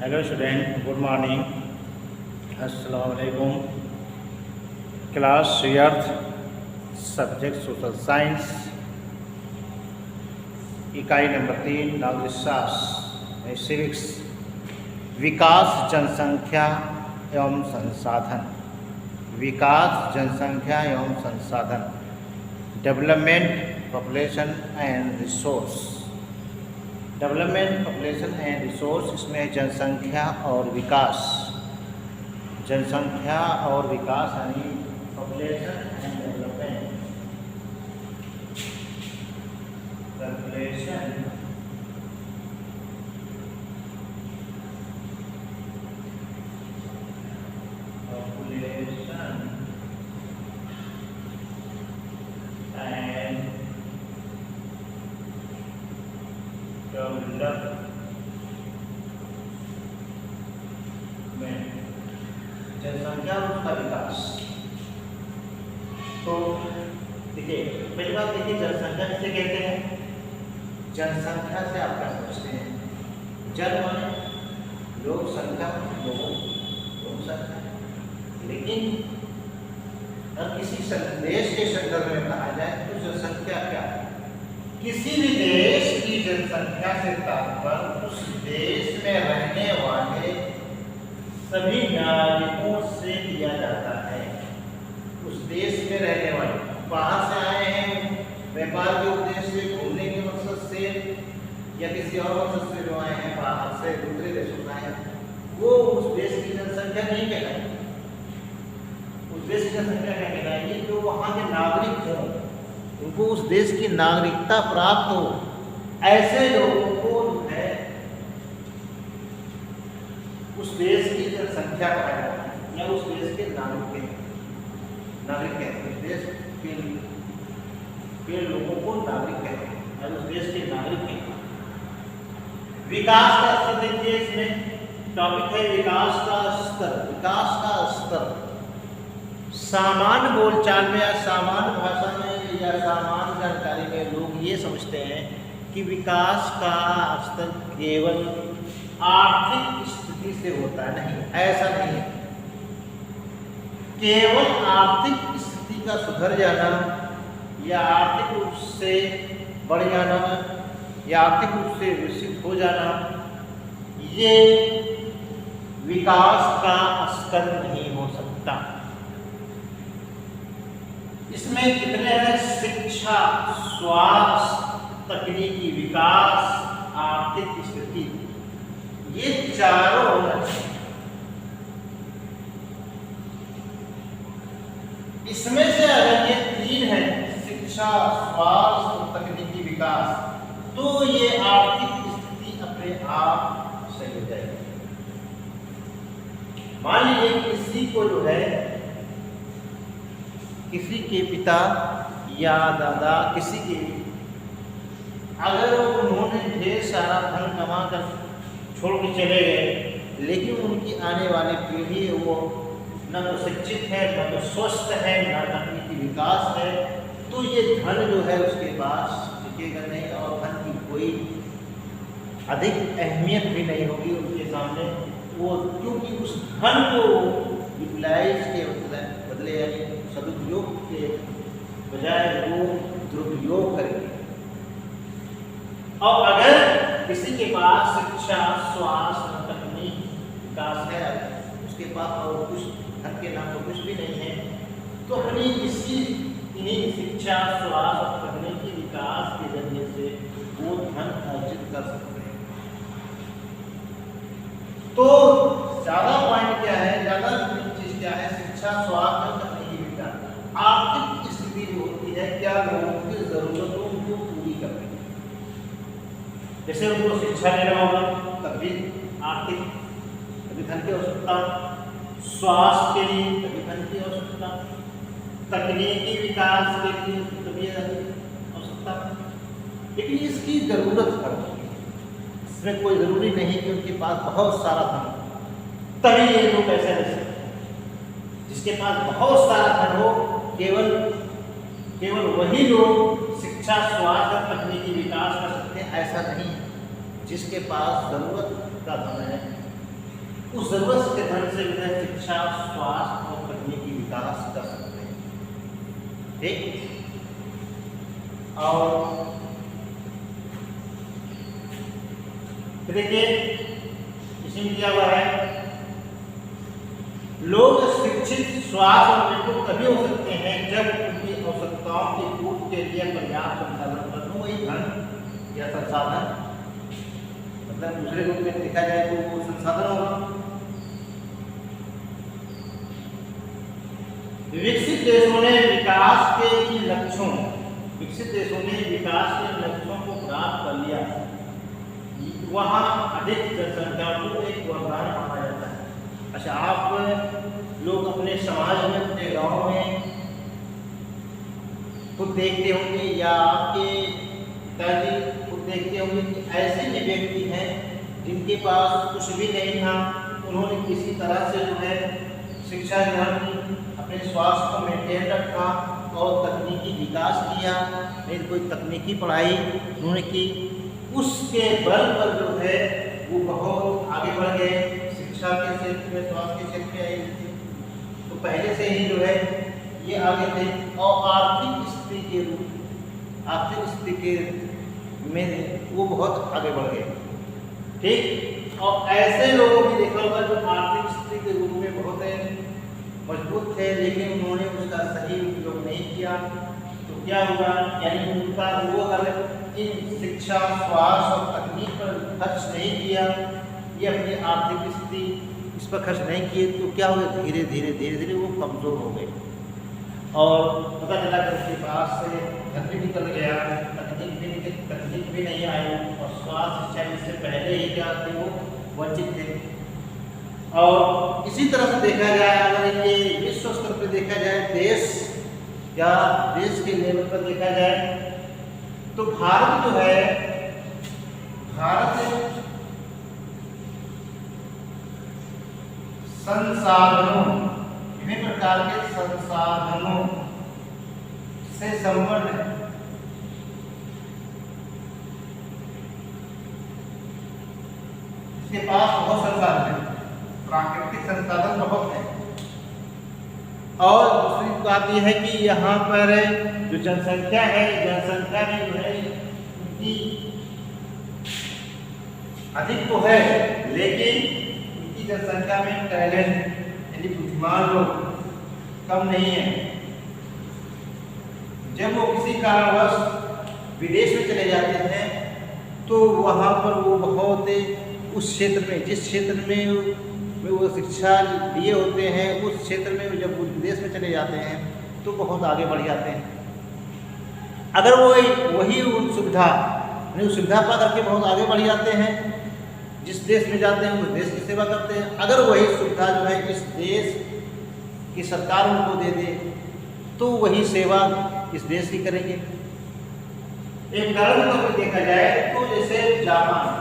Hello student, good morning, अस्सलाम वालेकुम। Class अर्थ subject social science, इकाई नंबर 3 नागरिक शास्त्र सिविक्स। विकास, जनसंख्या एवं संसाधन। विकास, जनसंख्या एवं संसाधन। Development, population and resource. Development, population and resource, इसमें जनसंख्या और विकास। जनसंख्या और विकास यानी population and development. Population and जनसंख्या और उसका विकास। तो देखिए, पहली बात देखिए, जनसंख्या किसे कहते हैं? जनसंख्या से आप क्या समझते हैं? जन माने लोक संख्या, लोक संख्या। लेकिन अगर किसी देश के संदर्भ में कहा जाए तो जनसंख्या क्या है? किसी भी देश की जनसंख्या से तात्पर्य उस देश में रहने वाले सभी नागरिकों से लिया जाता है। उस देश में रहने वाले बाहर से आए हैं, व्यापार के उद्देश्य से, घूमने के मकसद से या किसी और मकसद से जो आए हैं बाहर से, दूसरे देशों से आए हैं, वो उस देश की जनसंख्या नहीं कहलाएगी। उस देश की जनसंख्या क्या कहलाएगी? जो वहाँ के नागरिक हों, उनको उस देश की नागरिकता प्राप्त हो, ऐसे लोगों को जो है उस देश की जनसंख्या कहा जाता है या उस देश के नागरिक कहते हैं। उस देश के लोगों को नागरिक कहते हैं या उस देश के नागरिक कहते हैं। विकास का स्तर देखिए, इसमें टॉपिक है विकास का स्तर। विकास का स्तर सामान्य बोलचाल में या सामान्य भाषा में या सामान्य जानकारी में लोग ये समझते हैं कि विकास का स्तर केवल आर्थिक स्थिति से होता है। नहीं, ऐसा नहीं है। केवल आर्थिक स्थिति का सुधर जाना या आर्थिक रूप से बढ़ जाना या आर्थिक रूप से विकसित हो जाना, ये विकास का स्तर नहीं हो सकता। इसमें कितने हैं? शिक्षा, स्वास्थ्य, तकनीकी विकास, आर्थिक स्थिति, ये चारों होना चाहिए। इसमें से अगर ये तीन है, शिक्षा, स्वास्थ्य, तकनीकी विकास, तो ये आर्थिक स्थिति अपने आप सही हो जाएगी। मान लीजिए किसी को जो है, किसी के पिता या दादा, किसी के, अगर उन्होंने ढेर सारा धन कमा कर छोड़ के चले गए, लेकिन उनकी आने वाली पीढ़ी वो न तो शिक्षित है, न तो स्वस्थ है, न तकनीकी विकास है, तो ये धन जो है उसके पास टिकेगा नहीं और धन की कोई अधिक अहमियत भी नहीं होगी उनके सामने। वो क्योंकि उस धन को यूटिलाइज के बदले यानी सदुपयोग के बजाय वो दुरुपयोग करेंगे। और अगर किसी के पास शिक्षा, स्वास्थ्य, तकनीक विकास है, उसके पास और कुछ धन के नाम तो कुछ भी नहीं है, तो हमें इन्हीं शिक्षा, स्वास्थ्य और तकनीकी विकास के जरिए से वो धन अर्जित कर सकते हैं। तो ज्यादा पॉइंट क्या है, ज्यादा चीज क्या है? शिक्षा, स्वास्थ्य और तकनीकी विकास। आर्थिक स्थिति जो होती है, क्या लोगों की जरूरतों को पूरी करती है। जैसे उनको शिक्षा लेना होगा, तभी आर्थिक, तभी धन की आवश्यकता। स्वास्थ्य के लिए तभी धन की आवश्यकता। तकनीकी विकास के लिए तभी आवश्यकता। लेकिन इसकी जरूरत पड़ती है। इसमें कोई जरूरी नहीं कि उनके पास बहुत सारा धन तभी ये लोग ऐसे रह सकते हैं। जिसके पास बहुत सारा धन हो, केवल वही लोग शिक्षा, स्वास्थ्य और तकनीकी विकास कर सकते हैं, ऐसा नहीं है। जिसके पास जरूरत का धन है उस जरूरत के धन से जो है शिक्षा, स्वास्थ्य और तकनीकी विकास कर सकते हैं। ठीक। और देखिए इसमें दिया हुआ है, लोग शिक्षित, स्वास्थ्य और निपुण तभी हो सकते हैं जब उनकी आवश्यकताओं की पूर्ति के लिए पर्याप्त संसाधन उपलब्ध हो। वही धन या संसाधन, मतलब दूसरे रूप में देखा जाए तो वो संसाधन होगा। विकसित देशों ने विकास के इन लक्ष्यों को प्राप्त कर लिया, वहाँ अधिक जनसंख्या को एक वरदान माना जाता है। अच्छा, आप लोग अपने समाज में, अपने गांव में खुद देखते होंगे या आपके पिताजी खुद देखते होंगे कि ऐसे भी व्यक्ति हैं जिनके पास कुछ भी नहीं था, उन्होंने किसी तरह से जो है शिक्षा ग्रहण की, अपने स्वास्थ्य को मेंटेन रखा और तकनीकी विकास किया। नहीं कोई तकनीकी पढ़ाई उन्होंने की, उसके बल पर जो है वो बहुत आगे बढ़ गए शिक्षा के क्षेत्र में, स्वास्थ्य के क्षेत्र में आए। तो पहले से ही जो है ये आगे थे और आर्थिक स्थिति के में वो बहुत आगे बढ़ गए। ठीक। और ऐसे लोगों की देखा होगा जो आर्थिक स्थिति के रूप में बहुत मजबूत थे, लेकिन उन्होंने उसका सही उपयोग नहीं किया। तो क्या हुआ, यानी उनका वो अगर इन शिक्षा, स्वास्थ्य और तकनीक पर खर्च नहीं किया, ये अपनी आर्थिक स्थिति इस पर खर्च नहीं किए, तो क्या हुआ, धीरे धीरे वो कमज़ोर हो गए और पता चला कि उसके पास से धन भी निकल गया, तकनीक भी नहीं आई और स्वास्थ्य शिक्षा इससे पहले ही क्या थे वो वंचित थे। और इसी तरह से देखा जाए, अगर ये विश्व स्तर पर देखा जाए, देश के लेवल पर देखा जाए, तो भारत जो है, भारत संसाधनों, विभिन्न प्रकार के संसाधनों से संपन्न है। इसके पास बहुत संसाधन है, प्राकृतिक संसाधन बहुत है। और दूसरी बात यह है कि यहाँ पर जो जनसंख्या है, जनसंख्या में जो है उनकी अधिक तो है, लेकिन उनकी जनसंख्या में टैलेंट यानी बुद्धिमान लोग कम नहीं है। जब वो किसी कारणवश विदेश में चले जाते हैं तो वहाँ पर वो बहुत उस क्षेत्र में, जिस क्षेत्र में वो शिक्षा लिए होते हैं, उस क्षेत्र में जब वो विदेश में चले जाते हैं तो बहुत आगे बढ़ जाते हैं। अगर वो वही उस सुविधा पा करके बहुत आगे बढ़ जाते हैं, जिस देश में जाते हैं उस देश की सेवा करते हैं। अगर वही सुविधा जो है इस देश की सरकार उनको दे दे तो वही सेवा इस देश की करेंगे। एक उदाहरण के तौर पर देखा जाए तो जैसे जापान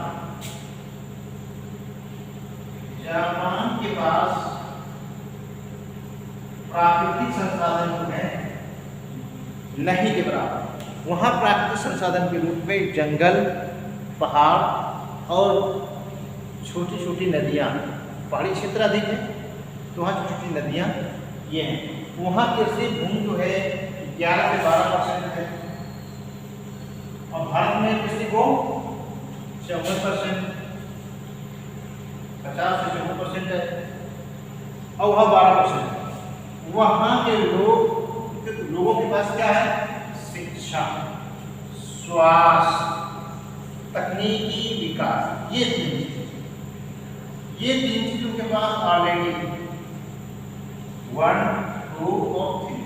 के पास प्राकृतिक संसाधन जो है नहीं के बराबर। वहाँ प्राकृतिक संसाधन के रूप में जंगल, पहाड़ और छोटी छोटी नदियाँ, पहाड़ी क्षेत्र अधिक है तो वहाँ छोटी छोटी नदियाँ ये हैं। वहाँ कृषि भूमि जो है 11 से 12% है और भारत में कृषि को 54%, 50 से 54% है और वहाँ 12%। वहाँ के लोगों के पास क्या है, शिक्षा, स्वास्थ्य, तकनीकी विकास, ये तीन चीज उनके पास ऑलरेडी 1, 2 और 3।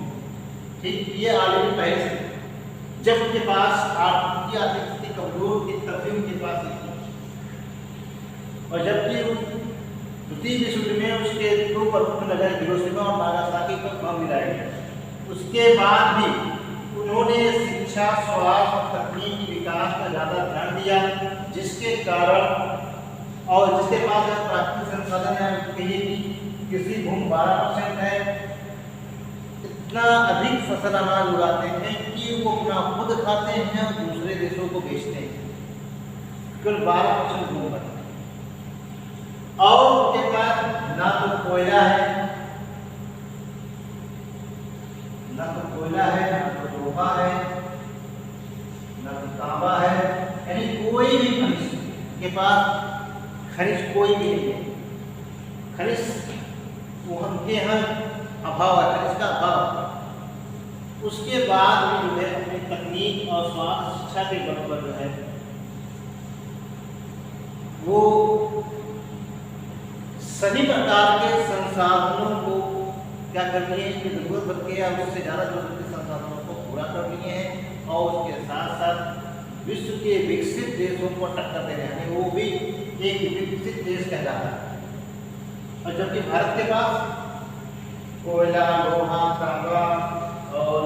ठीक, ये ऑलरेडी पहले से। जब उनके पास आर्थिक स्थिति कमजोर थी तभी उनके पास थी। और जबकि द्वितीय विश्व युद्ध में उसके 2 प्रमुख नगर हिरोशिमा और नागासाकी पर बम गिराए गए। उसके बाद भी उन्होंने शिक्षा, स्वास्थ्य और तकनीकी विकास पर ज़्यादा ध्यान दिया, जिसके कारण और जिसके पास प्राकृतिक संसाधन है, कहिए कि कृषि भूमि 12% है, इतना अधिक फसल अनाज उगाते हैं कि वो अपना खुद खाते हैं और दूसरे देशों को बेचते हैं। केवल 12% भूमि पर और उनके पास पास खनिज कोई भी नहीं है, खनिज वो उनके यहाँ अभाव है, खनिज का अभाव। उसके बाद भी जो है अपनी तकनीक और स्वास्थ्य शिक्षा के बल पर जो है वो सभी प्रकार के संसाधनों को क्या कर लिए हैं कि जरूरत भर के या उससे ज़्यादा जरूरत के संसाधनों को पूरा कर लिए हैं और उसके साथ साथ विश्व के विकसित देशों को टक्कर दे रहे हैं, वो भी एक विकसित देश कहलाता है। और जबकि भारत के पास कोयला, लोहा, तांबा और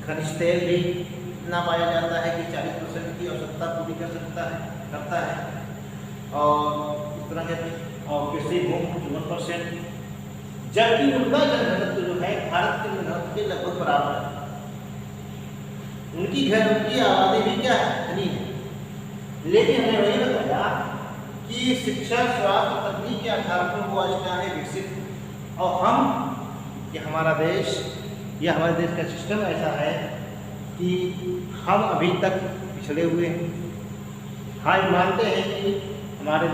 खनिज तेल भी इतना पाया जाता है कि 40% की आवश्यकता पूरी करता है और इस तरह के और कृषि भूमि 54%, जबकि उनका जनघनत्व जो है भारत के जनघनत्व के लगभग बराबर है। उनकी आबादी भी क्या है, इतनी है। लेकिन हमने वही बताया कि शिक्षा, स्वास्थ्य, तकनीक के आधार पर वो आज क्या है, विकसित। और हम कि हमारा देश या हमारे देश का सिस्टम ऐसा है कि हम अभी तक पिछड़े हुए हैं। हाँ, ये मानते हैं कि हमारे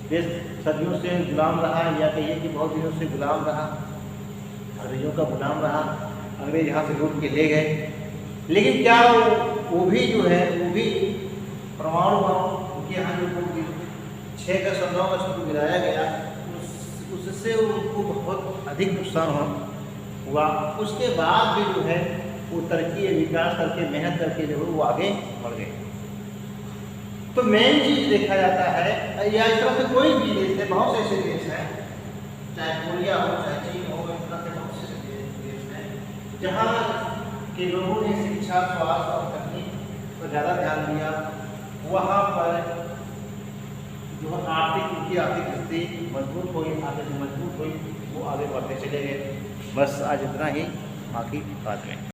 देश सदियों से गुलाम रहा, या कहिए कि बहुत दिनों से गुलाम रहा, अंग्रेजों का गुलाम रहा, अंग्रेज यहाँ से लूट के ले गए। लेकिन क्या वो भी जो है वो भी परमाणु बम उनके यहाँ जो 6 अगस्त और 9 अगस्त को गिराया गया, उससे उनको बहुत अधिक नुकसान हुआ। उसके बाद भी जो है वो तरक्की विकास करके मेहनत करके जो है वो आगे बढ़ गए। तो मेन चीज देखा जाता है, या इस तरह से कोई भी देश है, बहुत से ऐसे देश हैं, चाहे कोरिया हो चाहे चीन हो, इस तरह से बहुत से देश हैं जहाँ के लोगों ने शिक्षा, स्वास्थ्य और तकनीक पर ज़्यादा ध्यान दिया। वहाँ पर जो उनकी आर्थिक स्थिति मजबूत हुई, आगे से मजबूत हुई, वो आगे बढ़ते चले गए। बस आज इतना ही, बाकी बाद में।